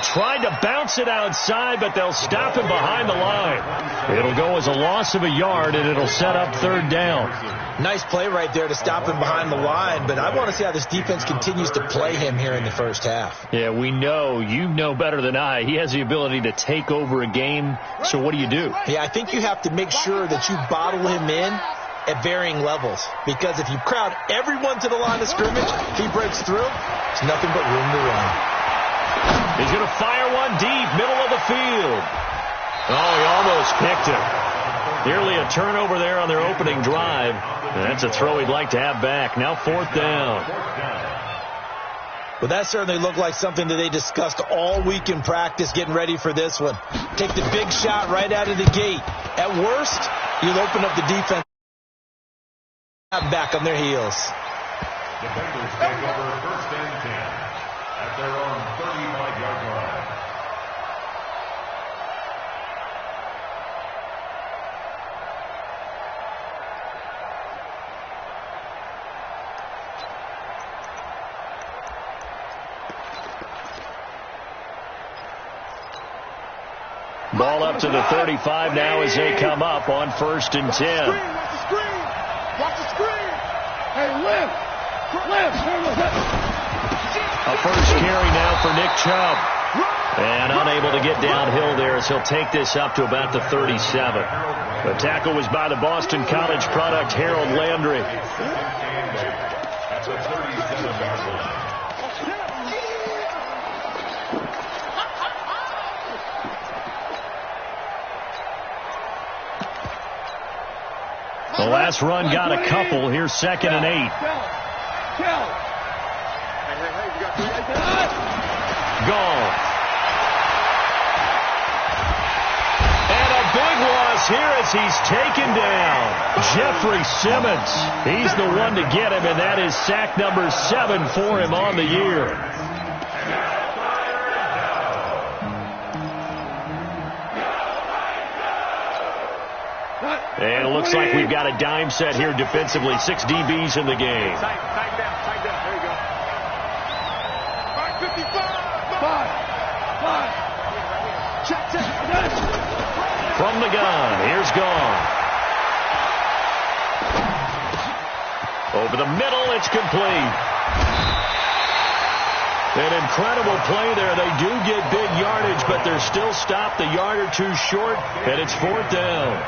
tried to bounce it outside, but they'll stop him behind the line. It'll go as a loss of a yard, and it'll set up third down. Nice play right there to stop him behind the line, but I want to see how this defense continues to play him here in the first half. Yeah, we know. You know better than I. He has the ability to take over a game, so what do you do? Yeah, I think you have to make sure that you bottle him in at varying levels, because if you crowd everyone to the line of scrimmage, if he breaks through, there's nothing but room to run. He's going to fire one deep, middle of the field. Oh, he almost picked it. Nearly a turnover there on their opening drive. And that's a throw he'd like to have back. Now fourth down. Well, that certainly looked like something that they discussed all week in practice getting ready for this one. Take the big shot right out of the gate. At worst, you'll open up the defense back on their heels. The Bengals take over first and 10 at their own 35-yard line. Ball up to the 35 now as they come up on first and 10. Watch the screen. Hey, left. A first carry now for Nick Chubb. And unable to get downhill there as he'll take this up to about the 37. The tackle was by the Boston College product, Harold Landry. That's a 37-yard line. The last run got a couple. Here's second and 8. Gone. And a big loss here as he's taken down. Jeffrey Simmons. He's the one to get him, and that is sack number 7 for him on the year. And it looks like we've got a dime set here defensively. 6 DBs in the game. Tight down. There you go. 5. Check. From the gun, here's Gone. Over the middle, it's complete. An incredible play there. They do get big yardage, but they're still stopped a yard or two short, and it's fourth down.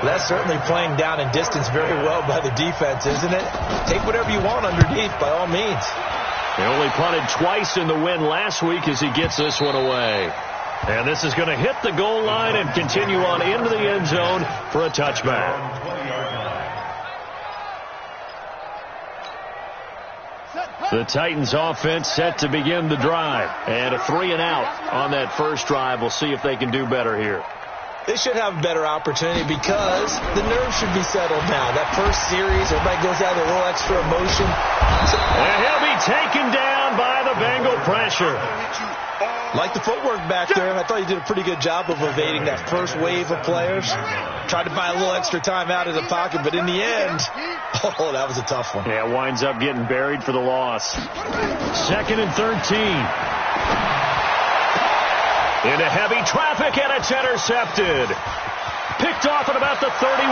That's certainly playing down in distance very well by the defense, isn't it? Take whatever you want underneath, by all means. They only punted twice in the win last week as he gets this one away. And this is going to hit the goal line and continue on into the end zone for a touchback. The Titans offense set to begin the drive. And a 3 and out on that first drive. We'll see if they can do better here. They should have a better opportunity because the nerves should be settled now. That first series, everybody goes out with a little extra emotion. And he'll be taken down by the Bengal pressure. Like the footwork back there, I thought he did a pretty good job of evading that first wave of players. Tried to buy a little extra time out of the pocket, but in the end, oh, that was a tough one. Yeah, winds up getting buried for the loss. Second and 13. Into heavy traffic, and it's intercepted. Picked off at about the 31.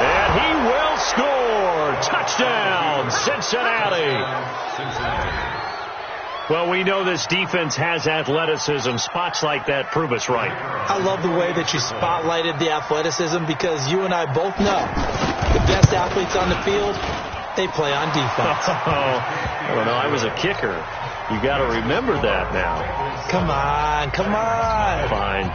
And he will score. Touchdown, Cincinnati. Well, we know this defense has athleticism. Spots like that prove us right. I love the way that you spotlighted the athleticism because you and I both know the best athletes on the field, they play on defense. I don't know. I was a kicker. You got to remember that now. Come on. Fine.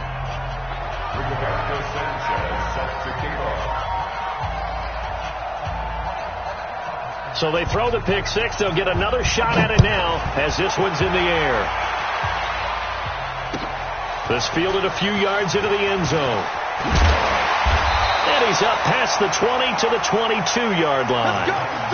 So they throw the pick six. They'll get another shot at it now as this one's in the air. This fielded a few yards into the end zone. And he's up past the 20 to the 22-yard line. Let's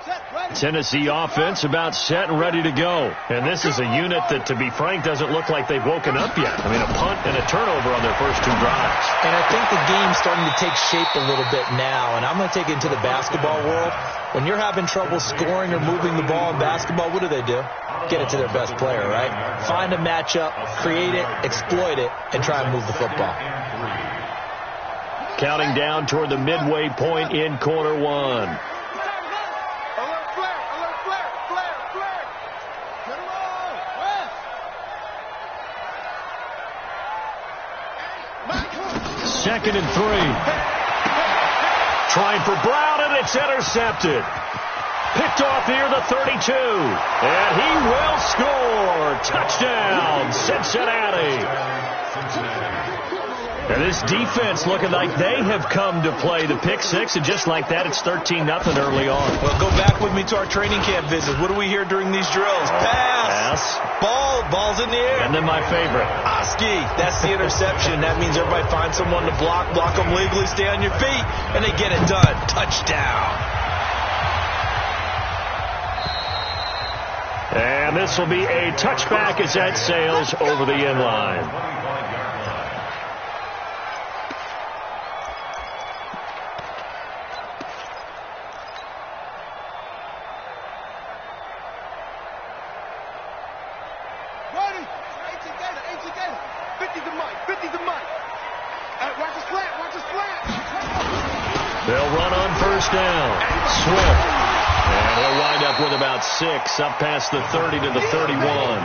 go. Tennessee offense about set and ready to go. And this is a unit that, to be frank, doesn't look like they've woken up yet. I mean, a punt and a turnover on their first two drives. And I think the game's starting to take shape a little bit now. And I'm going to take it into the basketball world. When you're having trouble scoring or moving the ball in basketball, what do? Get it to their best player, right? Find a matchup, create it, exploit it, and try and move the football. Counting down toward the midway point in quarter one. Second and 3. Trying for Brown, and it's intercepted. Picked off near the 32. And he will score. Touchdown, Cincinnati. And this defense looking like they have come to play the pick six, and just like that, it's 13-0 early on. Well, go back with me to our training camp visit. What do we hear during these drills? Pass. Ball's in the air. And then my favorite. Oski, that's the interception. That means everybody finds someone to block them legally, stay on your feet, and they get it done. Touchdown. And this will be a touchback as that sails over the end line. They'll run on first down. Swift. And he'll wind up with about 6, up past the 30 to the 31.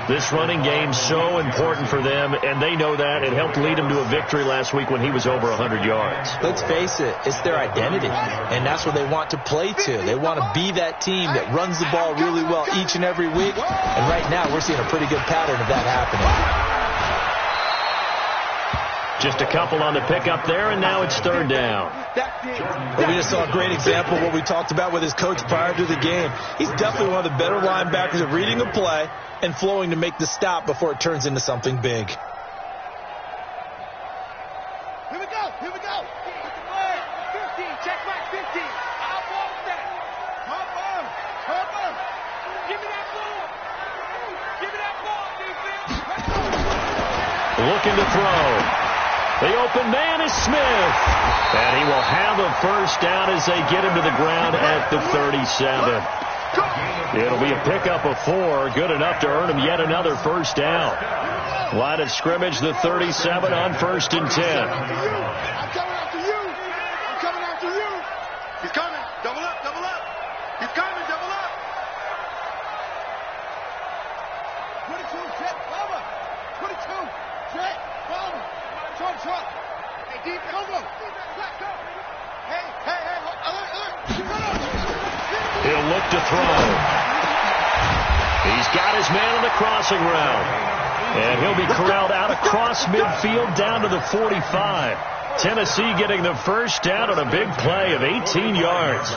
This running game's so important for them, and they know that. It helped lead them to a victory last week when he was over 100 yards. Let's face it, it's their identity, and that's what they want to play to. They want to be that team that runs the ball really well each and every week, and right now we're seeing a pretty good pattern of that happening. Just a couple on the pickup there, and now it's third down. Well, we just saw a great example of what we talked about with his coach prior to the game. He's definitely one of the better linebackers at reading a play and flowing to make the stop before it turns into something big. Here we go. 15, check back 15. I'll ball that. Hop on. Give me that ball, defense. Looking to throw. The open man is Smith. And he will have a first down as they get him to the ground at the 37. It'll be a pickup of 4. Good enough to earn him yet another first down. Line of scrimmage, the 37 on 1st and 10. I'm coming after you. He's coming. Double up. He's coming, double up. 22, check, cover. 22, check, cover. Truck. Hey, deep, cover. Hey, alert. He'll look to throw. He's got his man on the crossing route. And he'll be corralled out across midfield down to the 45. Tennessee getting the first down on a big play of 18 yards.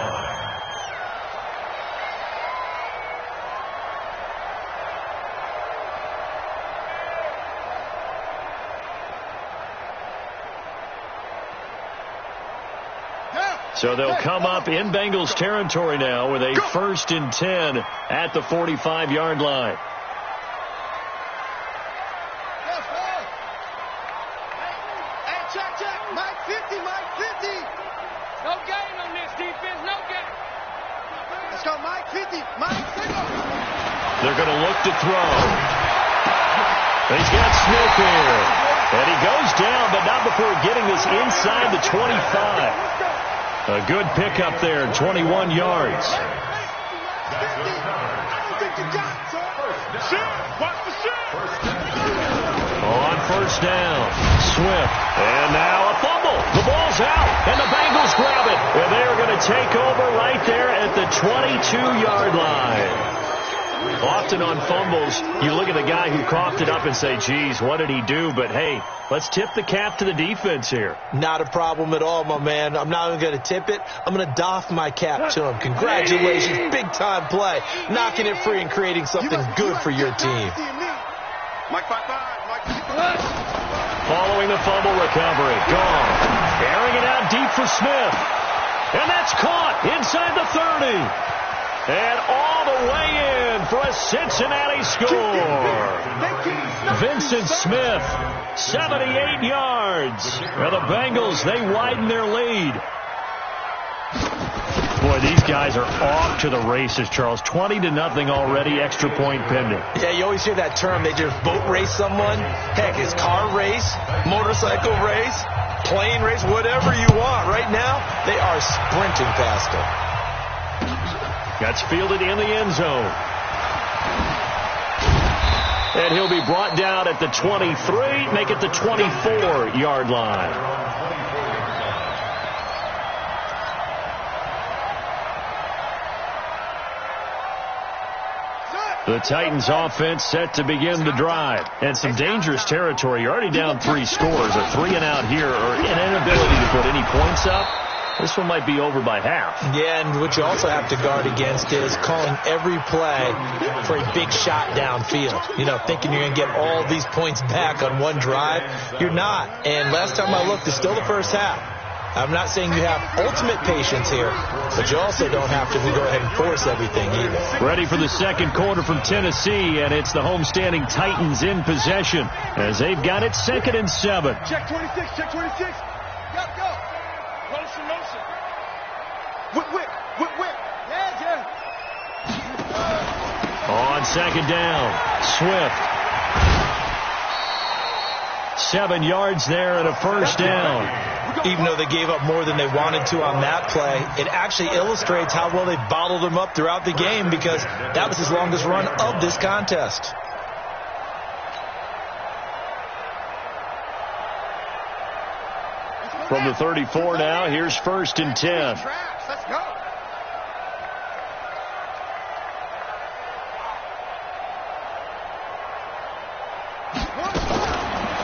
So they'll come up in Bengals territory now with a 1st and 10 at the 45-yard line. Hey, check. Mike 50. No gain on this defense, no gain. Let's go, Mike 50. Mike, single. They're going to look to throw. He's got Smith here. And he goes down, but not before getting this inside the 25. A good pickup there, 21 yards. On first down, Swift. And now a fumble. The ball's out, and the Bengals grab it. And they're going to take over right there at the 22-yard line. Often on fumbles, you look at the guy who coughed it up and say, geez, what did he do? But, hey, let's tip the cap to the defense here. Not a problem at all, my man. I'm not even going to tip it. I'm going to doff my cap to him. Congratulations. Big-time play. Knocking it free and creating something good for your team. Following the fumble recovery. Gone. Airing it out deep for Smith. And that's caught inside the 30. And all the way in for a Cincinnati score. Vincent Smith, 78 yards. And the Bengals, they widen their lead. Boy, these guys are off to the races, Charles. 20-0 already, extra point pending. Yeah, you always hear that term. They just boat race someone. Heck, it's car race, motorcycle race, plane race, whatever you want. Right now, they are sprinting past it. That's fielded in the end zone. And he'll be brought down at the 23, make it the 24-yard line. The Titans offense set to begin the drive. And some dangerous territory. You're already down 3 scores. A 3 and out here, or an inability to put any points up. This one might be over by half. Yeah, and what you also have to guard against is calling every play for a big shot downfield. You know, thinking you're going to get all these points back on one drive. You're not. And last time I looked, it's still the first half. I'm not saying you have ultimate patience here, but you also don't have to go ahead and force everything either. Ready for the second quarter from Tennessee, and it's the homestanding Titans in possession as they've got it 2nd and 7. Check 26, check 26. Go, go. Motion, motion. Whip. Yeah. On 2nd down, Swift. 7 yards there and a first down. Even though they gave up more than they wanted to on that play, it actually illustrates how well they bottled them up throughout the game, because that was his longest run of this contest. From the 34 now, here's 1st and 10. Let's go.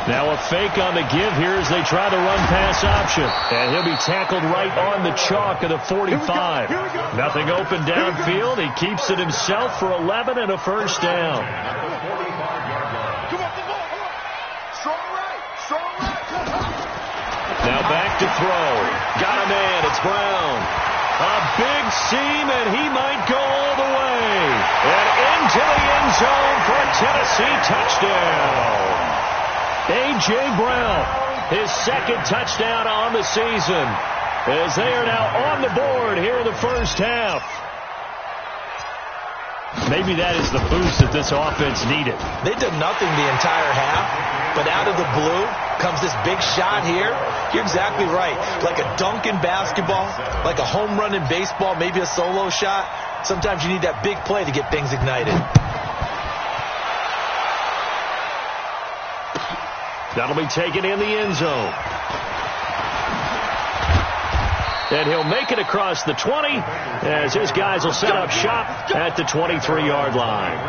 Now a fake on the give here as they try the run-pass option. And he'll be tackled right on the chalk of the 45. Nothing open downfield. He keeps it himself for 11 and a first down. Now back to throw. Got a man. It's Brown. A big seam, and he might go all the way. And into the end zone for a Tennessee touchdown. A.J. Brown, his 2nd touchdown on the season, as they are now on the board here in the first half. Maybe that is the boost that this offense needed. They did nothing the entire half, but out of the blue comes this big shot here. You're exactly right. Like a dunk in basketball, like a home run in baseball, maybe a solo shot. Sometimes you need that big play to get things ignited. That'll be taken in the end zone. And he'll make it across the 20 as his guys will set up shop at the 23-yard line.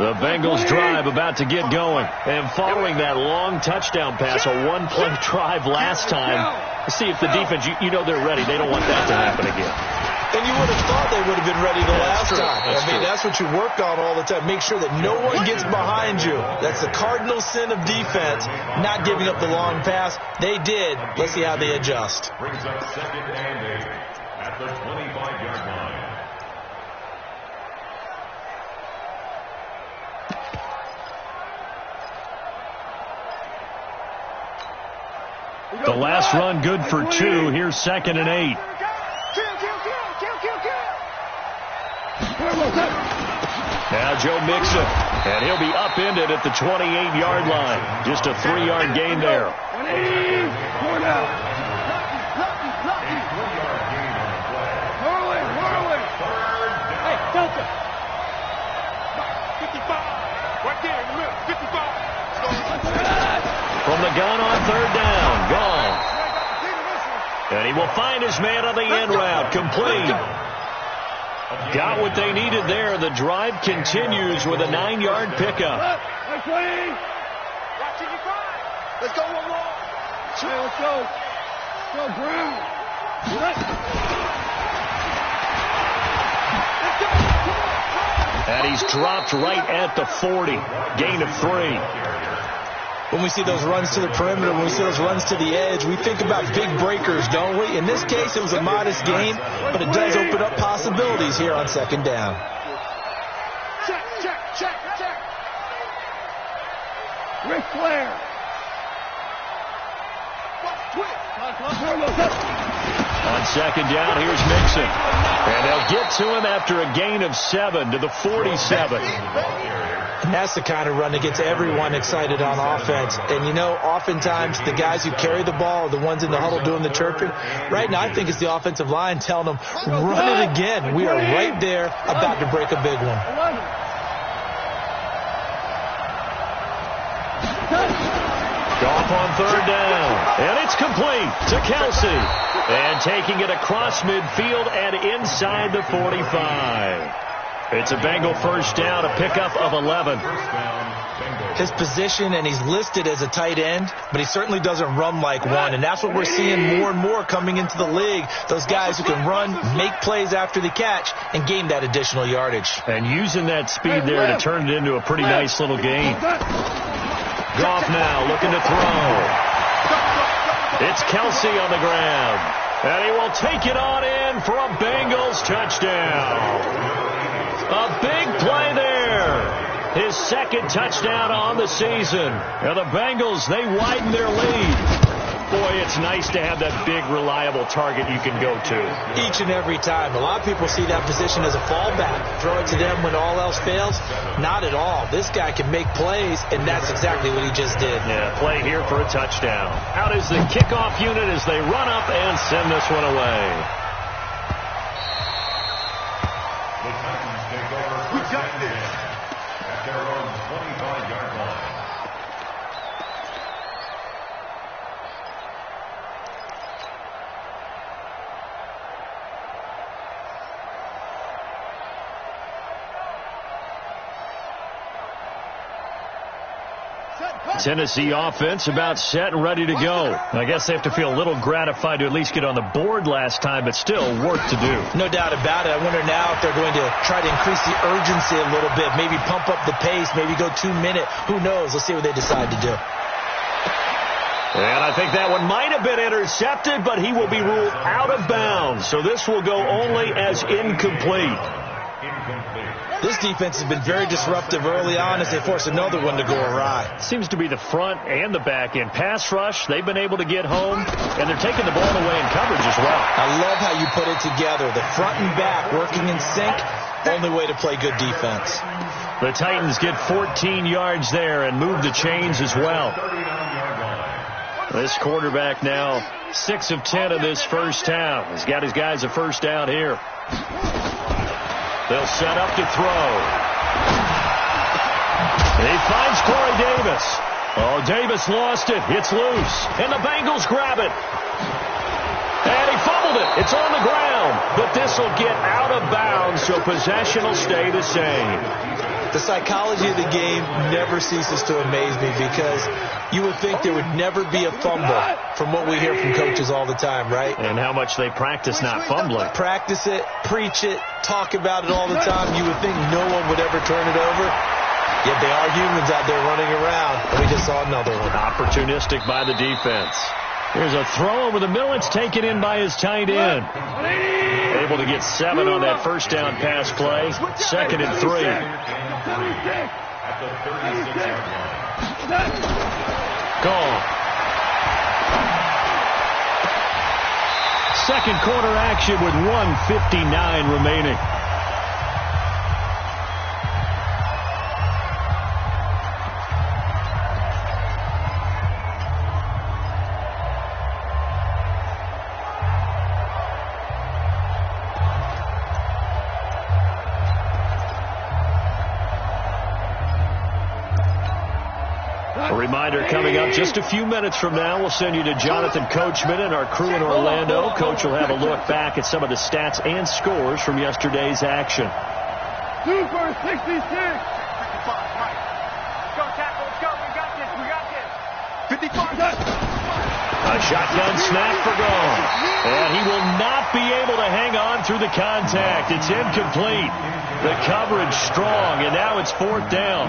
The Bengals drive about to get going. And following that long touchdown pass, a one-play drive last time, see if the defense, you know they're ready. They don't want that to happen again. And you would have thought they would have been ready the last time. That's what you work on all the time. Make sure that no one gets behind you. That's the cardinal sin of defense, not giving up the long pass. They did. Let's see how they adjust. Brings up 2nd and 8 at the 25-yard line. The last run good for 2. Here's 2nd and 8. Now Joe Mixon, and he'll be upended at the 28-yard line. Just a 3-yard gain there. Hey, Delta. 55. Right there in the middle. 55. From the gun on 3rd down. Gone. And he will find his man on the end route. Complete. Got what they needed there. The drive continues with a 9-yard pickup. Let's go one more. Let's go. Go Brown. And he's dropped right at the 40. Gain of 3. When we see those runs to the perimeter, when we see those runs to the edge, we think about big breakers, don't we? In this case, it was a modest gain, but it does open up possibilities here on second down. Check, check, check, check. Ric Flair. On second down, here's Mixon. And they'll get to him after a gain of 7 to the 47. And that's the kind of run that gets everyone excited on offense. And, you know, oftentimes the guys who carry the ball are the ones in the huddle doing the chirping. Right now, I think it's the offensive line telling them, run it again. We are right there about to break a big one. Goff on third down. And it's complete to Kelsey. And taking it across midfield and inside the 45. It's a Bengal first down, a pickup of 11. His position, and he's listed as a tight end, but he certainly doesn't run like one. And that's what we're seeing more and more coming into the league. Those guys who can run, make plays after the catch, and gain that additional yardage. And using that speed there to turn it into a pretty nice little gain. Goff now looking to throw. It's Kelsey on the ground. And he will take it on in for a Bengals touchdown. A big play there. His second touchdown on the season. And the Bengals, they widen their lead. Boy, it's nice to have that big, reliable target you can go to. Each and every time. A lot of people see that position as a fallback. Throw it to them when all else fails. Not at all. This guy can make plays, and that's exactly what he just did. Yeah, play here for a touchdown. Out is the kickoff unit as they run up and send this one away. The Titans take over first and 10 at their own 25-yard line. Tennessee offense about set and ready to go. I guess they have to feel a little gratified to at least get on the board last time, but still work to do. No doubt about it. I wonder now if they're going to try to increase the urgency a little bit, maybe pump up the pace, maybe go 2 minute. Who knows? Let's see what they decide to do. And I think that one might have been intercepted, but he will be ruled out of bounds. So this will go only as incomplete. This defense has been very disruptive early on as they force another one to go awry. Seems to be the front and the back end. Pass rush, they've been able to get home, and they're taking the ball away in coverage as well. I love how you put it together. The front and back working in sync, only way to play good defense. The Titans get 14 yards there and move the chains as well. This quarterback now 6 of 10 in this first half. He's got his guys a first down here. They'll set up to throw. He finds Corey Davis. Oh, Davis lost it. It's loose. And the Bengals grab it. And he fumbled it. It's on the ground. But this will get out of bounds, so possession will stay the same. The psychology of the game never ceases to amaze me because you would think there would never be a fumble from what we hear from coaches all the time, right? And how much they practice not fumbling. Practice it, preach it, talk about it all the time. You would think no one would ever turn it over. Yet they are humans out there running around, and we just saw another one. Opportunistic by the defense. Here's a throw over the middle. It's taken in by his tight end. Able to get 7 on that first down pass play. 2nd and 3. At the 36-yard line. Gone. Second quarter action with 1:59 remaining. A reminder coming up just a few minutes from now, we'll send you to Jonathan Coachman and our crew in Orlando. Coach will have a look back at some of the stats and scores from yesterday's action. 2 for 66. 55, Mike. Go, tackle. Let's go. We got this. We got this. 55. A shotgun snap for Gone. And he will not be able to hang on through the contact. It's incomplete. The coverage strong, and now it's 4th down.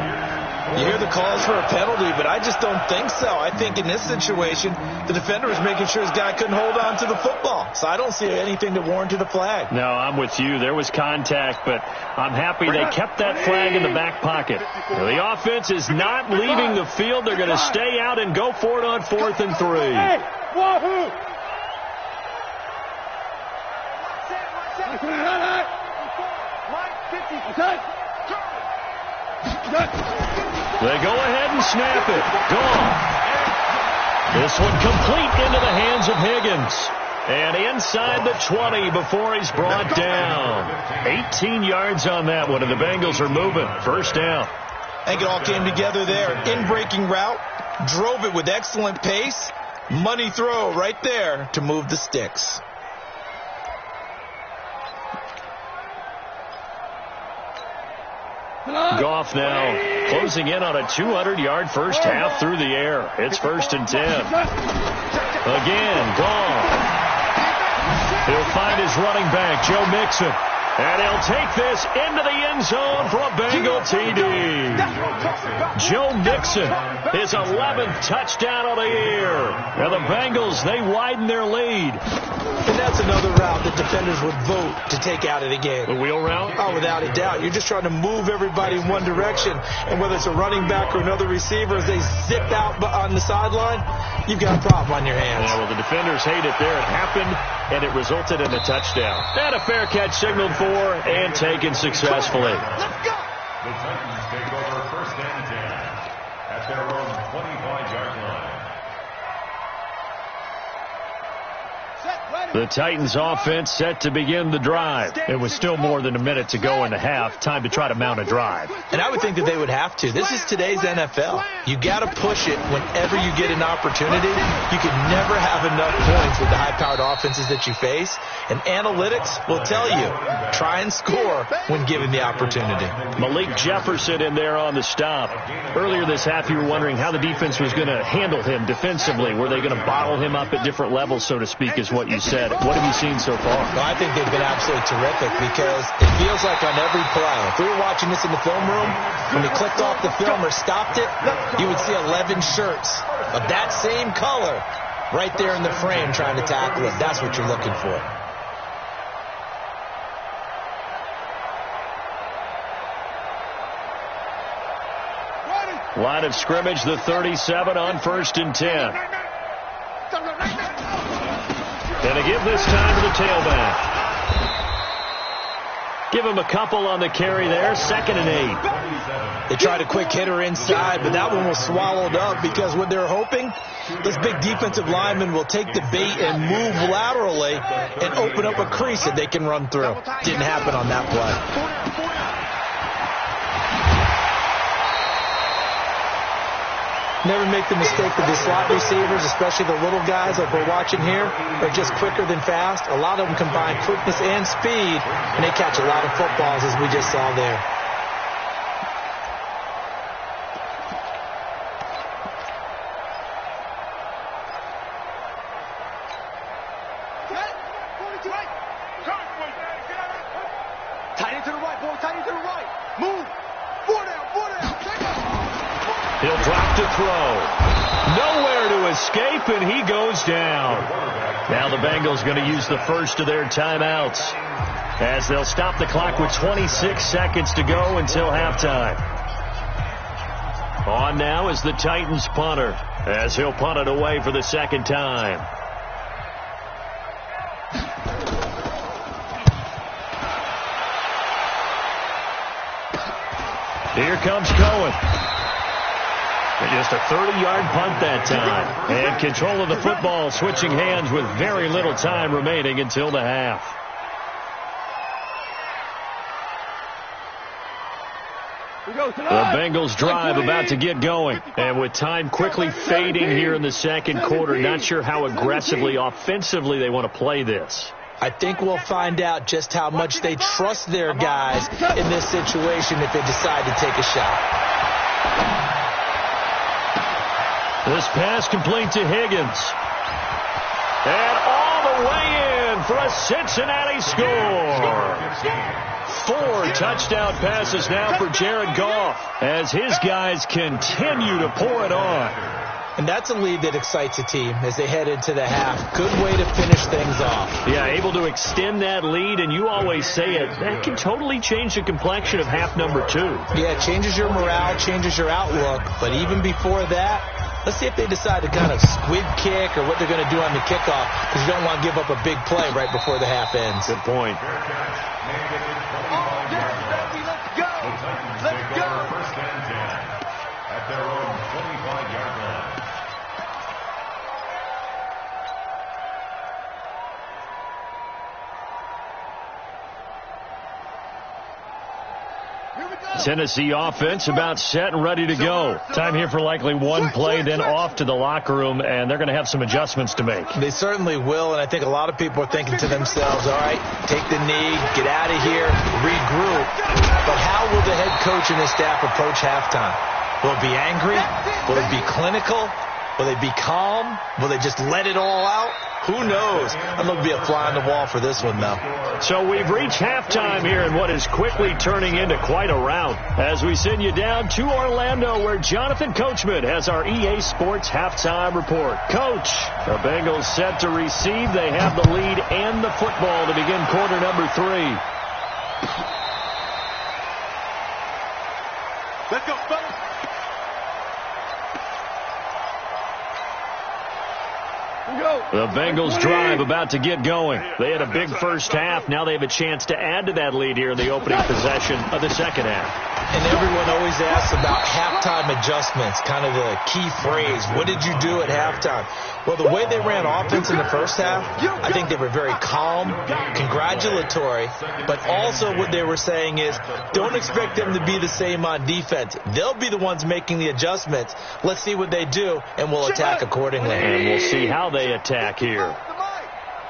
You hear the calls for a penalty, but I just don't think so. I think in this situation, the defender was making sure his guy couldn't hold on to the football. So I don't see anything to warrant a flag. No, I'm with you. There was contact, but I'm happy they kept that flag in the back pocket. Now, the offense is not leaving the field. They're going to stay out and go for it on 4th and 3. Hey, wahoo! They go ahead and snap it. Gone. This one complete into the hands of Higgins. And inside the 20 before he's brought down. 18 yards on that one, and the Bengals are moving. 1st down. I think it all came together there. In-breaking route. Drove it with excellent pace. Money throw right there to move the sticks. Goff now closing in on a 200-yard first half through the air. It's 1st and 10. Again, Goff. He'll find his running back, Joe Mixon. And he'll take this into the end zone for a Bengal TD. Joe Mixon, his 11th touchdown of the year. Now the Bengals, they widen their lead. And that's another route that defenders would vote to take out of the game. The wheel route? Oh, without a doubt. You're just trying to move everybody in one direction. And whether it's a running back or another receiver, as they zip out on the sideline, you've got a problem on your hands. Yeah, well, the defenders hate it there. It happened, and it resulted in a touchdown. And a fair catch signaled for and taken successfully. The Titans take over 1st and 10 at their own 25-yard line. The Titans offense set to begin the drive. It was still more than a minute to go in the half. Time to try to mount a drive. And I would think that they would have to. This is today's NFL. You got to push it whenever you get an opportunity. You can never have enough points with the high-powered offenses that you face. And analytics will tell you, try and score when given the opportunity. Malik Jefferson in there on the stop. Earlier this half, you were wondering how the defense was going to handle him defensively. Were they going to bottle him up at different levels, so to speak, is what you said. What have you seen so far? Well, I think they've been absolutely terrific because it feels like on every play, if we were watching this in the film room, when he clicked off the film or stopped it, you would see 11 shirts of that same color right there in the frame trying to tackle it. That's what you're looking for. Line of scrimmage, the 37 on 1st and 10. And to give this time to the tailback. Give him a couple on the carry there. 2nd and 8. They tried a quick hitter inside, but that one was swallowed up because what they're hoping, this big defensive lineman will take the bait and move laterally and open up a crease that they can run through. Didn't happen on that play. Never make the mistake that the slot receivers, especially the little guys like we're watching here, are just quicker than fast. A lot of them combine quickness and speed, and they catch a lot of footballs, as we just saw there. Tight end to the right, boy. Tight end to the right. Move. 4 down. He'll drop to throw. Nowhere to escape, and he goes down. Now the Bengals going to use the first of their timeouts as they'll stop the clock with 26 seconds to go until halftime. On now is the Titans punter as he'll punt it away for the 2nd time. Here comes Cohen. Just a 30-yard punt that time. And control of the football switching hands with very little time remaining until the half. The Bengals drive about to get going. And with time quickly fading here in the 2nd quarter, not sure how aggressively, offensively they want to play this. I think we'll find out just how much they trust their guys in this situation if they decide to take a shot. This pass complete to Higgins. And all the way in for a Cincinnati score. 4 touchdown passes now for Jared Goff as his guys continue to pour it on. And that's a lead that excites a team as they head into the half. Good way to finish things off. Yeah, able to extend that lead, and you always say it, that can totally change the complexion of half number 2. Yeah, it changes your morale, changes your outlook. But even before that, let's see if they decide to kind of squib kick or what they're going to do on the kickoff, because you don't want to give up a big play right before the half ends. Good point. Let's go. Let's go. First and 10 at their own 25-yard line. Tennessee offense about set and ready to go. Time here for likely one play, then off to the locker room, and they're going to have some adjustments to make. They certainly will, and I think a lot of people are thinking to themselves, all right, take the knee, get out of here, regroup. But how will the head coach and his staff approach halftime? Will it be angry? Will it be clinical? Will they be calm? Will they just let it all out? Who knows? I'm going to be a fly on the wall for this one, though. So we've reached halftime here in what is quickly turning into quite a rout as we send you down to Orlando where Jonathan Coachman has our EA Sports halftime report. Coach, the Bengals set to receive. They have the lead and the football to begin quarter number 3. Let's go, fellas. The Bengals drive about to get going. They had a big first half. Now they have a chance to add to that lead here in the opening possession of the second half. And everyone always asks about halftime adjustments, kind of the key phrase. What did you do at halftime? Well, the way they ran offense in the first half, I think they were very calm, congratulatory, but also what they were saying is don't expect them to be the same on defense. They'll be the ones making the adjustments. Let's see what they do, and we'll attack accordingly. And we'll see how they attack here.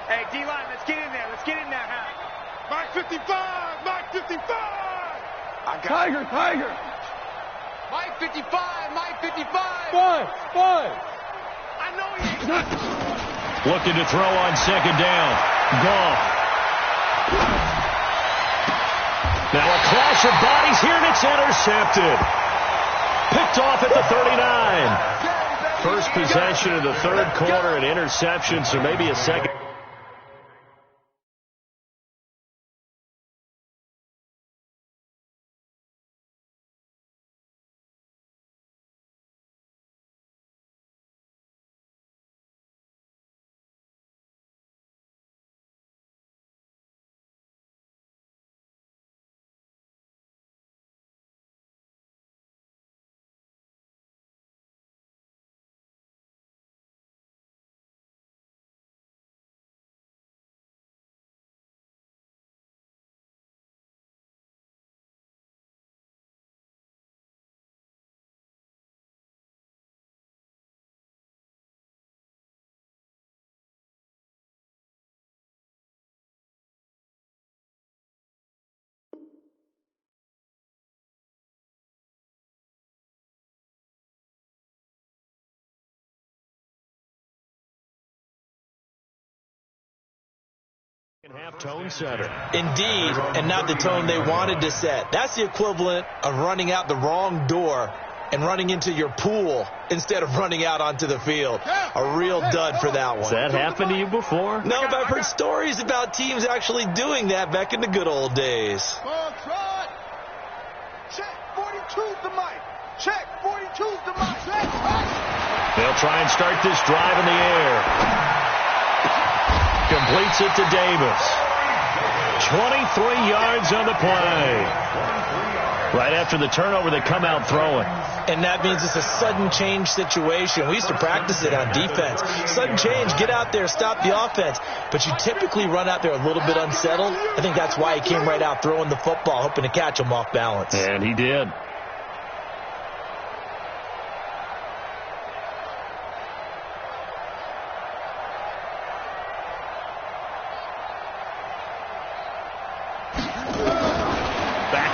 Hey, D-line, let's get in there. Let's get in there, huh? Mark 55! Mark 55! Tiger! Mike 55! Mike 55! Fine! I know he ain't. Looking to throw on second down. Goff. Now a clash of bodies here, and it's intercepted. Picked off at the 39. First possession of the third quarter, an interception, so maybe a second. Half tone setter. Indeed, and not the tone they wanted to set. That's the equivalent of running out the wrong door and running into your pool instead of running out onto the field. A real dud for that one. Has that happened to you before? No, but I've heard stories about teams actually doing that back in the good old days. Ball trot. Check. 42's the mic. Check. 42's the mic. Check. They'll try and start this drive in the air. Completes it to Davis. 23 yards on the play. Right after the turnover, they come out throwing. And that means it's a sudden change situation. We used to practice it on defense. Sudden change, get out there, stop the offense. But you typically run out there a little bit unsettled. I think that's why he came right out throwing the football, hoping to catch him off balance. And he did.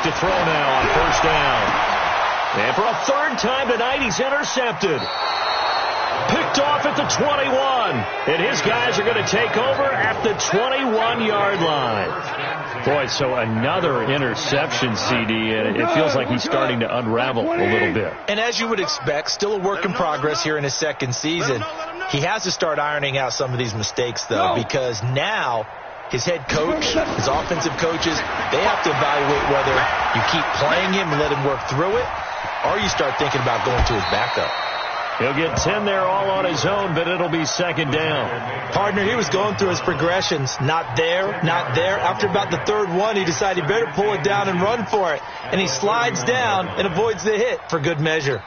To throw now on first down. And for a third time tonight, he's intercepted. Picked off at the 21. And his guys are going to take over at the 21-yard line. Boy, so another interception, CD, and it feels like he's starting to unravel a little bit. And as you would expect, still a work in progress here in his second season. He has to start ironing out some of these mistakes, though, because now his head coach, his offensive coaches, they have to evaluate whether you keep playing him and let him work through it, or you start thinking about going to his backup. He'll get 10 there all on his own, but it'll be second down. Partner, he was going through his progressions. Not there, not there. After about the third one, he decided he better pull it down and run for it. And he slides down and avoids the hit for good measure.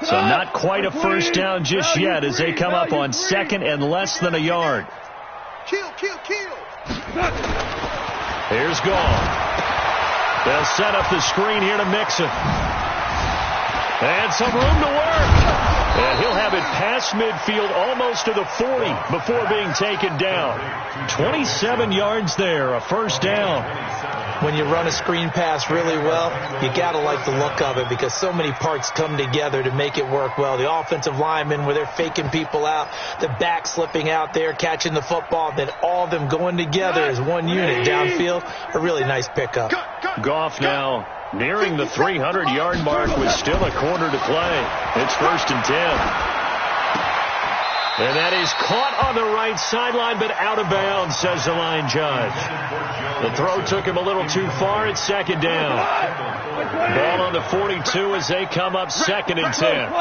So not quite a first down just yet as they come up on second and less than a yard. Kill. Here's Gall. They'll set up the screen here to Mixon. And some room to work. And he'll have it past midfield almost to the 40 before being taken down. 27 yards there, a first down. When you run a screen pass really well, you got to like the look of it because so many parts come together to make it work well. The offensive linemen where they're faking people out, the back slipping out there, catching the football, then all of them going together as one unit downfield. A really nice pickup. Goff now nearing the 300-yard mark with still a quarter to play. It's first and 10. And that is caught on the right sideline, but out of bounds, says the line judge. The throw took him a little too far. It's second down. Ball on the 42 as they come up second and 10.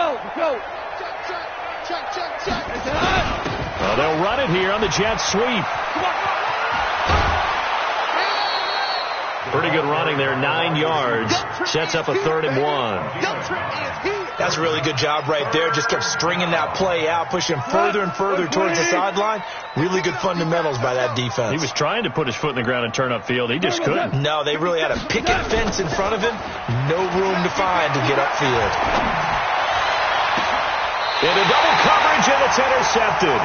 They'll run it here on the jet sweep. Pretty good running there, 9 yards. Sets up a 3rd and 1. That's a really good job right there. Just kept stringing that play out, pushing further and further towards the sideline. Really good fundamentals by that defense. He was trying to put his foot in the ground and turn upfield. He just couldn't. No, they really had a picket fence in front of him. No room to find to get upfield. Into double coverage, and it's intercepted.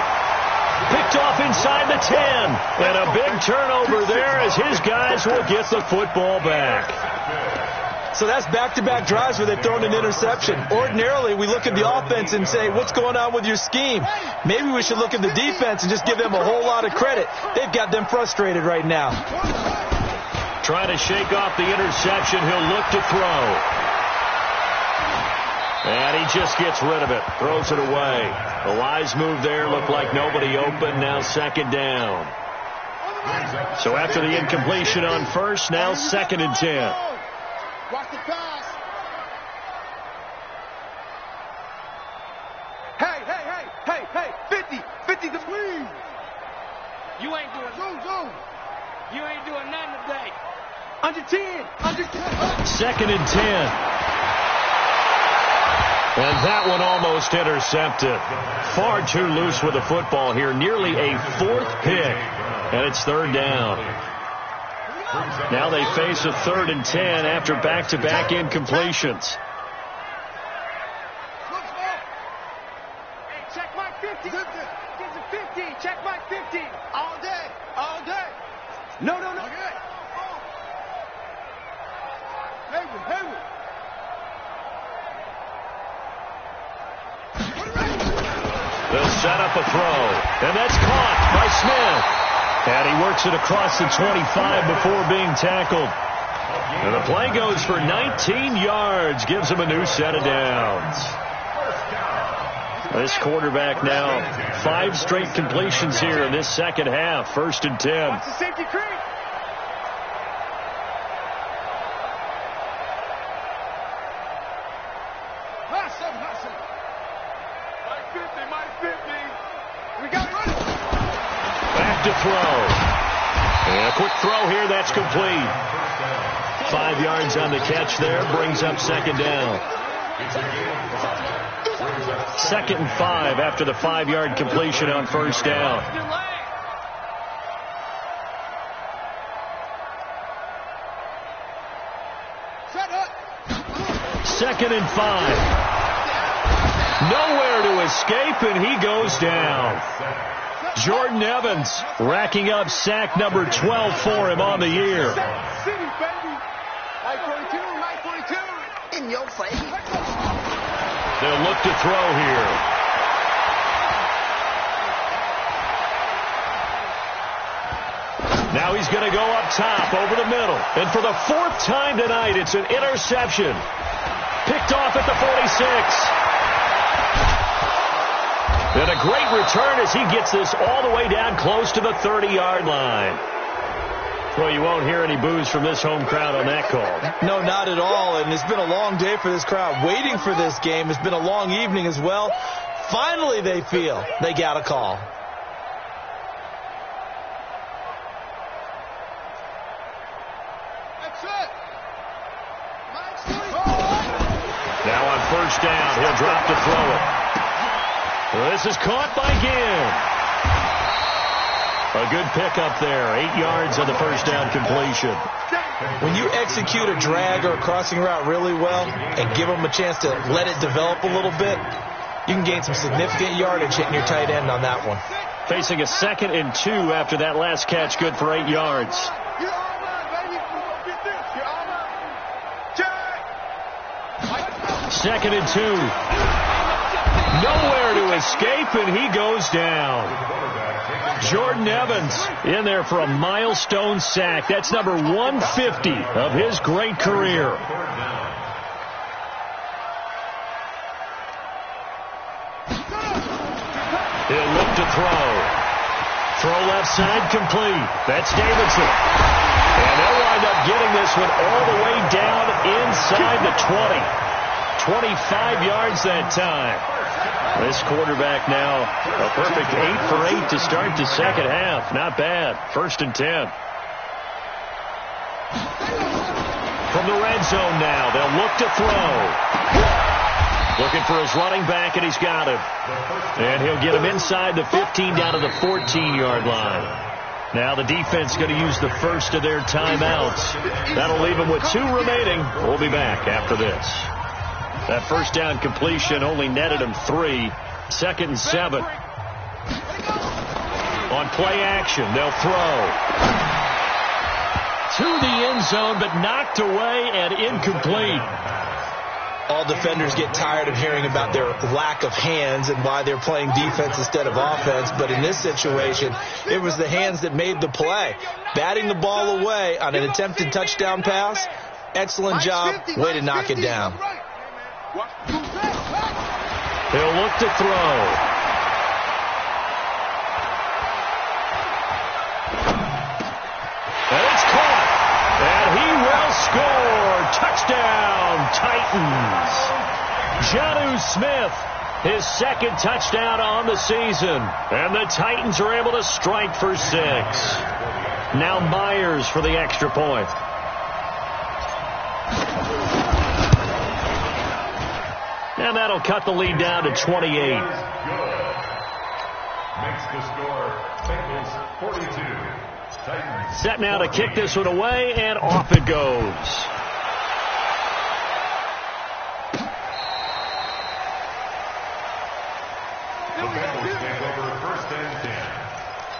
Picked off inside the 10. And a big turnover there as his guys will get the football back. So that's back-to-back drives where they've thrown an interception. Ordinarily, we look at the offense and say, what's going on with your scheme? Maybe we should look at the defense and just give them a whole lot of credit. They've got them frustrated right now. Trying to shake off the interception. He'll look to throw. And he just gets rid of it. Throws it away. The wise move there. Looked like nobody open. Now second down. So after the incompletion on first, now second and 10. Watch the pass. Hey, 50 the please. You ain't doing Zoom. You ain't doing nothing today. Under 10. Second and 10. And that one almost intercepted. Far too loose with the football here. Nearly a 4th pick. And it's 3rd down. Now they face a 3rd and 10 after back-to-back incompletions. Hey, check my 50. Get the 50. Check my 50. All day. No. Okay. Hayward. They'll set up a throw. And that's caught by Smith. And he works it across the 25 before being tackled. And the play goes for 19 yards. Gives him a new set of downs. This quarterback now 5 straight completions here in this second half. First and 10. Watch the safety creep. Hustle. Mike 50. We got running. Back to throw. And a quick throw here. That's complete. 5 yards on the catch there. Brings up second down. 2nd and 5 after the 5-yard completion on first down. Second and 5. Nowhere to escape, and he goes down. Jordan Evans racking up sack number 12 for him on the year. City, baby. 942. In your face. They'll look to throw here. Now he's going to go up top over the middle. And for the fourth time tonight, it's an interception. Picked off at the 46. And a great return as he gets this all the way down close to the 30-yard line. Well, you won't hear any boos from this home crowd on that call. No, not at all. And it's been a long day for this crowd. Waiting for this game. It's been a long evening as well. Finally, they feel they got a call. That's it. Now on first down, he'll drop to throw it. Well, this is caught by Ginn. A good pickup there. 8 yards on the first down completion. When you execute a drag or a crossing route really well and give them a chance to let it develop a little bit, you can gain some significant yardage hitting your tight end on that one. Facing a 2nd and 2 after that last catch, good for 8 yards. Second and 2. Nowhere to escape, and he goes down. Jordan Evans in there for a milestone sack. That's number 150 of his great career. He'll look to throw. Throw left side complete. That's Davidson. And they'll wind up getting this one all the way down inside the 20. 25 yards that time. This quarterback now a perfect 8 for 8 to start the second half. Not bad. 1st and 10. From the red zone now, they'll look to throw. Looking for his running back, and he's got him. And he'll get him inside the 15 down to the 14-yard line. Now the defense going to use the first of their timeouts. That'll leave them with 2 remaining. We'll be back after this. That first down completion only netted him 3. 2nd and 7. On play action, they'll throw. To the end zone, but knocked away and incomplete. All defenders get tired of hearing about their lack of hands and why they're playing defense instead of offense. But in this situation, it was the hands that made the play. Batting the ball away on an attempted touchdown pass. Excellent job. Way to knock it down. He'll look to throw. And it's caught. And he will score. Touchdown, Titans. Jonnu Smith, his 2nd touchdown on the season. And the Titans are able to strike for 6. Now Myers for the extra point. And that'll cut the lead down to 28. Makes the score Bengals 42. Titans. Set now to kick this one away, and off it goes. The Bengals take over 1st and 10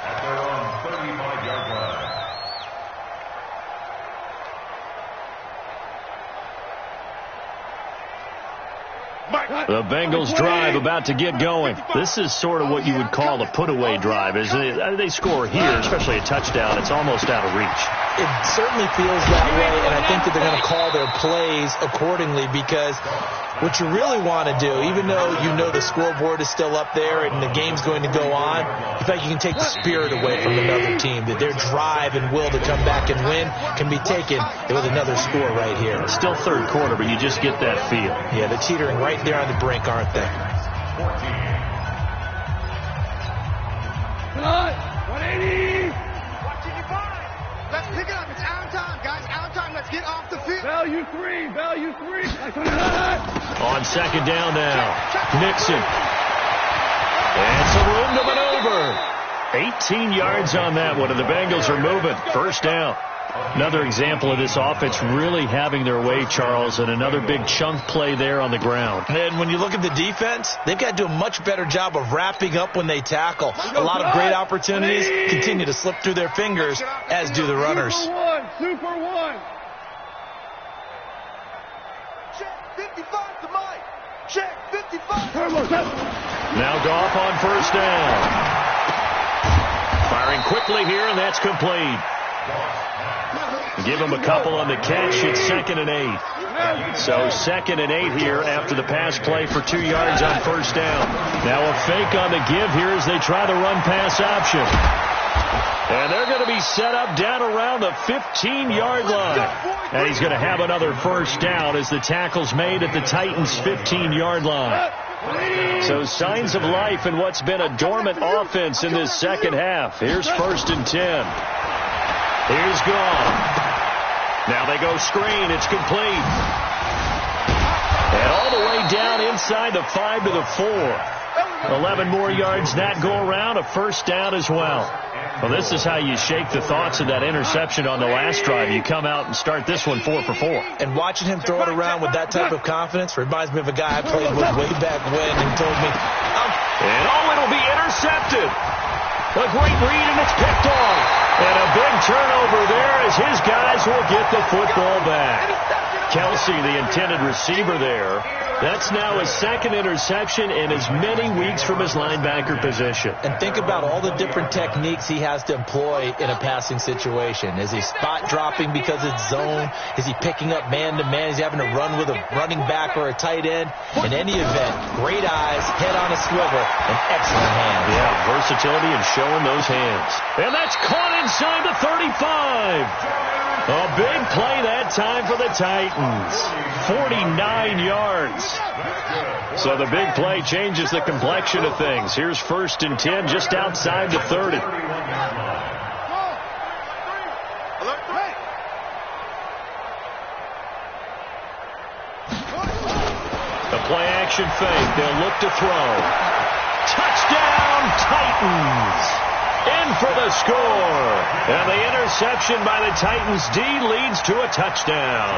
at their own 35-yard line. The Bengals drive about to get going. This is sort of what you would call a put-away drive. As they score here, especially a touchdown, it's almost out of reach. It certainly feels that way, and I think that they're going to call their plays accordingly, because what you really want to do, even though you know the scoreboard is still up there and the game's going to go on, in fact, you can take the spirit away from another team, that their drive and will to come back and win can be taken with another score right here. It's still 3rd quarter, but you just get that feel. Yeah, they're teetering right there on the brink, aren't they? 180. Let's pick it up. It's our time, guys. Our time. Let's get off the field. Value 3. Value 3. On 2nd down now. Nixon. And some room to maneuver. 18 yards on that one, and the Bengals are moving. 1st down. Another example of this offense really having their way, Charles, and another big chunk play there on the ground. And when you look at the defense, they've got to do a much better job of wrapping up when they tackle. A lot of great opportunities continue to slip through their fingers, as do the runners. Super one. Check 55 to Mike. Check 55. Now Goff on 1st down. Firing quickly here, and that's complete. Give him a couple on the catch. It's 2nd and 8. So 2nd and 8 here after the pass play for 2 yards on first down. Now a fake on the give here as they try the run-pass option. And they're going to be set up down around the 15-yard line. And he's going to have another first down as the tackle's made at the Titans' 15-yard line. So signs of life in what's been a dormant offense in this second half. Here's 1st and 10. Here's gone. Now they go screen. It's complete. And all the way down inside the 5 to the 4. 11 more yards that go around. A first down as well. Well, this is how you shake the thoughts of that interception on the last drive. You come out and start this one 4 for 4. And watching him throw it around with that type of confidence reminds me of a guy I played with way back when and told me, and it'll be intercepted. A great read, and it's picked off. And a big turnover there as his guys will get the football back. Kelsey, the intended receiver there. That's now his 2nd interception in as many weeks from his linebacker position. And think about all the different techniques he has to employ in a passing situation. Is he spot dropping because it's zone? Is he picking up man-to-man? Is he having to run with a running back or a tight end? In any event, great eyes, head on a swivel, and excellent hands. Yeah, versatility and showing those hands. And that's caught inside the 35. A big play that time for the Titans. 49 yards. So the big play changes the complexion of things. Here's 1st and 10 just outside the 30. The play action fake. They'll look to throw. Touchdown Titans. In for the score. And the interception by the Titans D leads to a touchdown.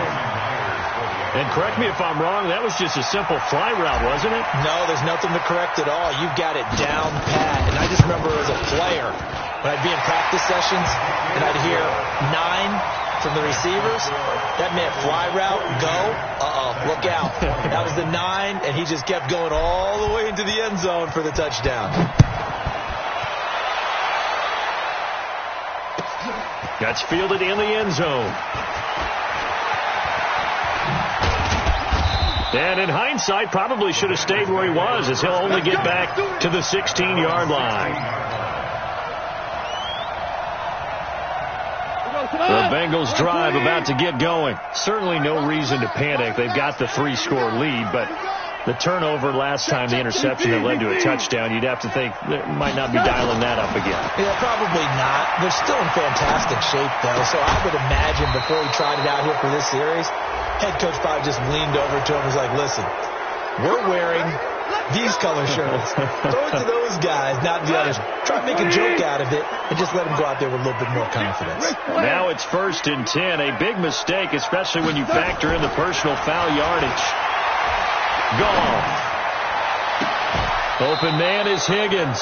And correct me if I'm wrong, that was just a simple fly route, wasn't it? No, there's nothing to correct at all. You've got it down pat. And I just remember as a player, when I'd be in practice sessions and I'd hear 9 from the receivers, that meant fly route, go, look out. That was the 9, and he just kept going all the way into the end zone for the touchdown. That's fielded in the end zone. And in hindsight, probably should have stayed where he was, as he'll only get back to the 16-yard line. The Bengals drive about to get going. Certainly no reason to panic. They've got the 3-score lead, but the turnover last time, the interception that led to a touchdown, you'd have to think they might not be dialing that up again. Yeah, probably not. They're still in fantastic shape, though, so I would imagine before he tried it out here for this series, head coach probably just leaned over to him and was like, listen, we're wearing these color shirts. Throw it to those guys, not the others. Try to make a joke out of it and just let them go out there with a little bit more confidence. Now it's 1st and 10. A big mistake, especially when you factor in the personal foul yardage. Gone. Open man is Higgins.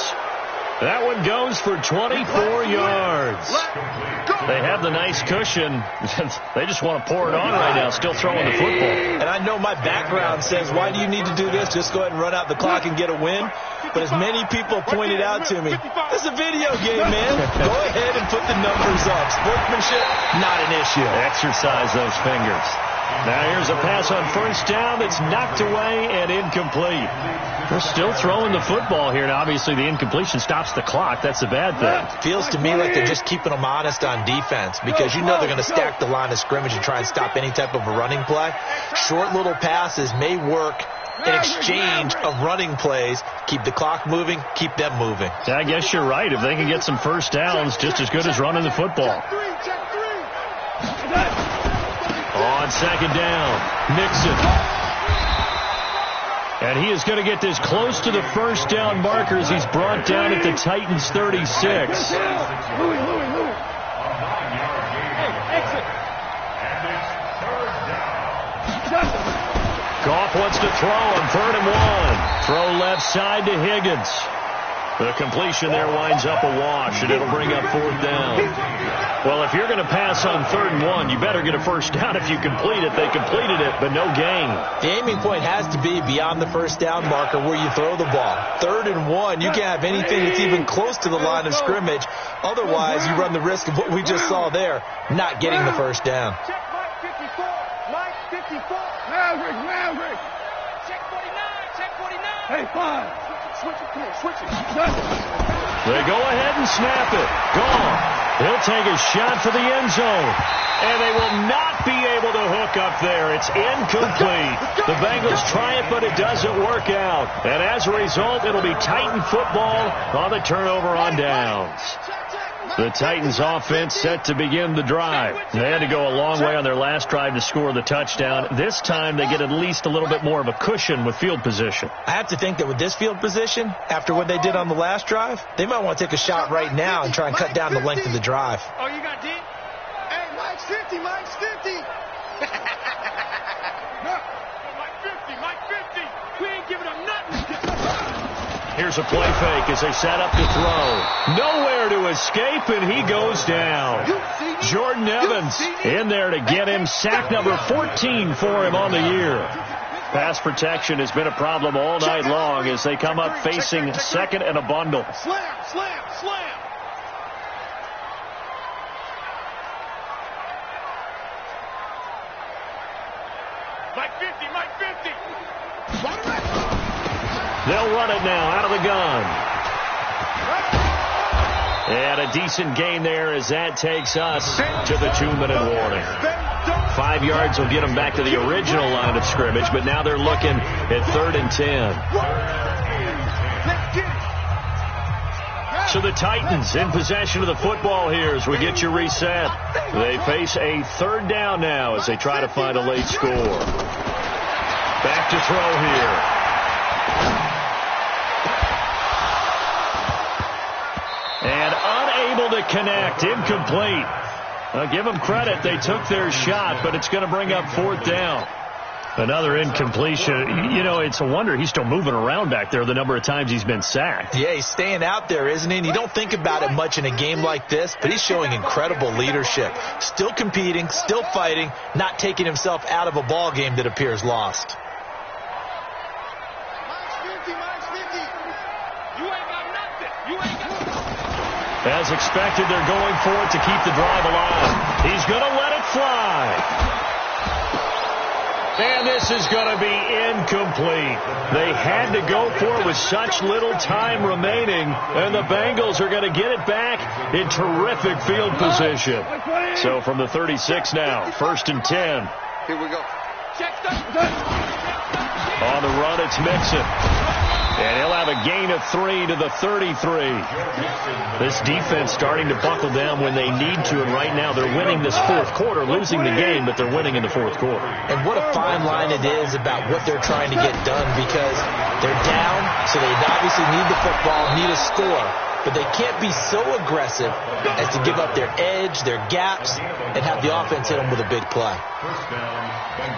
That one goes for 24 yards. They have the nice cushion. They just want to pour it on right now, still throwing the football. And I know my background says, why do you need to do this? Just go ahead and run out the clock and get a win. But as many people pointed out to me, this is a video game, man. Go ahead and put the numbers up. Sportsmanship, not an issue. Exercise those fingers. Now here's a pass on first down that's knocked away and incomplete. They're still throwing the football here. Now, obviously, the incompletion stops the clock. That's a bad thing. Feels to me like they're just keeping them honest on defense because you know they're going to stack the line of scrimmage and try and stop any type of a running play. Short little passes may work in exchange of running plays. Keep the clock moving, keep them moving. Yeah, I guess you're right. If they can get some first downs, just as good as running the football. On second down, Mixon. And he is going to get this close to the first down markers. He's brought down at the Titans 36. Goff wants to throw on 3rd and 1. Throw left side to Higgins. The completion there winds up a wash, and it'll bring up 4th down. Well, if you're going to pass on 3rd and 1, you better get a first down if you complete it. They completed it, but no gain. The aiming point has to be beyond the first down marker where you throw the ball. 3rd and 1, you can't have anything that's even close to the line of scrimmage. Otherwise, you run the risk of what we just saw there, not getting the first down. Check Mike 54. Mike 54. Maverick. Check 49. Check 49. Hey, 5. Switch it. Come on, switch it. They go ahead and snap it. Gone. He'll take a shot for the end zone. And they will not be able to hook up there. It's incomplete. The Bengals try it, but it doesn't work out. And as a result, it'll be Titan football on the turnover on downs. The Titans offense set to begin the drive. They had to go a long way on their last drive to score the touchdown. This time they get at least a little bit more of a cushion with field position. I have to think that with this field position, after what they did on the last drive, they might want to take a shot right now and try and cut down the length of the drive. Oh, you got D? Hey, Mike's 50. Mike's 50. No. Mike 50. Mike 50. We ain't giving up nothing. Here's a play fake as they set up to throw. Nowhere to escape, and he goes down. Jordan Evans in there to get him. Sack number 14 for him on the year. Pass protection has been a problem all night long as they come up facing 2nd and a bundle. Slam, slam, slam. Mike 50. Mike 50. They'll run it now out of the gun. And a decent gain there as that takes us to the 2-minute warning. 5 yards will get them back to the original line of scrimmage, but now they're looking at 3rd and 10. So the Titans in possession of the football here as we get you reset. They face a 3rd down now as they try to find a late score. Back to throw here. And unable to connect. Incomplete. I'll give them credit. They took their shot, but it's going to bring up 4th down. Another incompletion. You know, it's a wonder he's still moving around back there the number of times he's been sacked. Yeah, he's staying out there, isn't he? And you don't think about it much in a game like this, but he's showing incredible leadership. Still competing, still fighting, not taking himself out of a ball game that appears lost. As expected, they're going for it to keep the drive alive. He's going to let it fly. And this is going to be incomplete. They had to go for it with such little time remaining, and the Bengals are going to get it back in terrific field position. So from the 36 now, 1st and 10. Here we go. On the run, it's Mixon. And he'll have a gain of 3 to the 33. This defense starting to buckle down when they need to, and right now they're winning this 4th quarter, losing the game, but they're winning in the 4th quarter. And what a fine line it is about what they're trying to get done, because they're down, so they obviously need the football, need a score. But they can't be so aggressive as to give up their edge, their gaps, and have the offense hit them with a big play.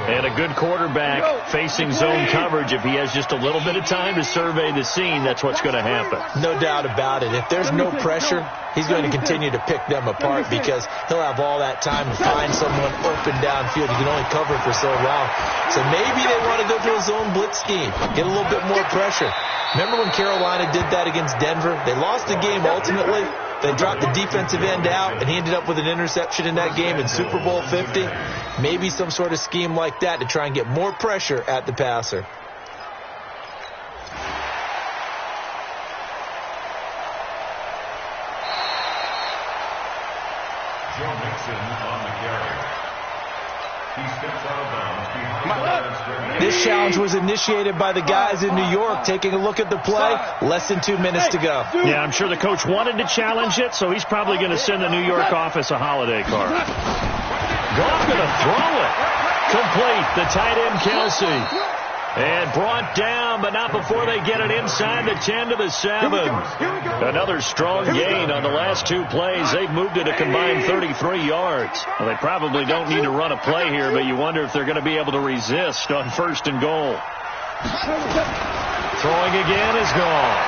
And a good quarterback facing zone coverage. If he has just a little bit of time to survey the scene, that's what's going to happen. No doubt about it. If there's no pressure, he's going to continue to pick them apart because he'll have all that time to find someone open downfield. He can only cover for so long. So maybe they want to go to a zone blitz scheme, get a little bit more pressure. Remember when Carolina did that against Denver? They lost the game ultimately. They dropped the defensive end out, and he ended up with an interception in that game in Super Bowl 50. Maybe some sort of scheme like that to try and get more pressure at the passer. Joe Mixon on the carry. He steps out of bounds behind the line of scrimmage. This challenge was initiated by the guys in New York. Taking a look at the play, less than 2 minutes to go. Yeah, I'm sure the coach wanted to challenge it, so he's probably going to send the New York office a holiday card. Goff going to throw it. Complete. The tight end, Kelsey. And brought down, but not before they get it inside the 10 to the 7. Another strong gain on the last 2 plays. They've moved it a combined 33 yards. Well, they probably don't need to run a play here, but you wonder if they're going to be able to resist on 1st and goal. Throwing again is gone.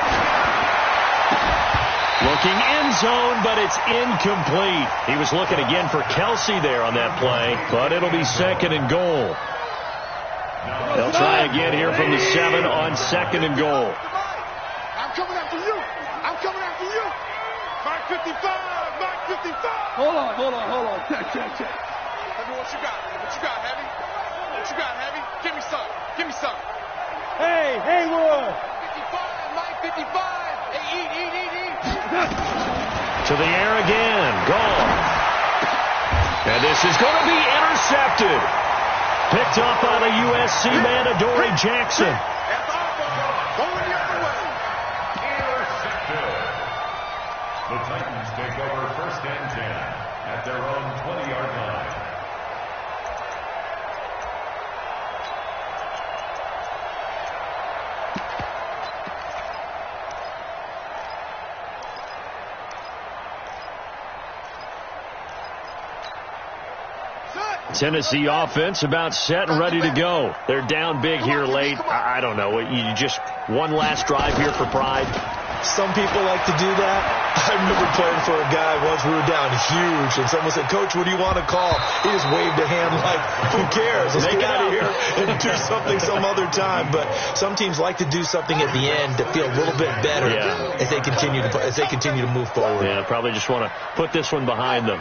Looking end zone, but it's incomplete. He was looking again for Kelsey there on that play, but it'll be 2nd and goal. They'll try again here from the 7 on 2nd and goal. I'm coming after you. I'm coming after you. Mark 55. Mark 55. Hold on. Check. Tell me what you got. What you got, Heavy? What you got, Heavy? Give me some. Hey, Haywood. 55. Mike 55. Hey, eat. To the air again. Gone. And this is going to be intercepted. Picked up by the USC man, Adoree Jackson. That's all. Going the other way. Intercepted. The Titans take over 1st and 10 at their own 20-yard line. Tennessee offense about set and ready to go. They're down big here late. I don't know. You just one last drive here for pride. Some people like to do that. I remember playing for a guy once. We were down huge, and someone said, "Coach, what do you want to call?" He just waved a hand like, "Who cares? Let's get out of here and do something some other time." But some teams like to do something at the end to feel a little bit better as they continue to move forward. Yeah, probably just want to put this one behind them.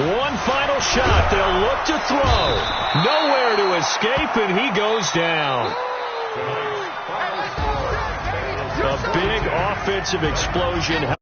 One final shot. They'll look to throw. Nowhere to escape, and he goes down. A big offensive explosion.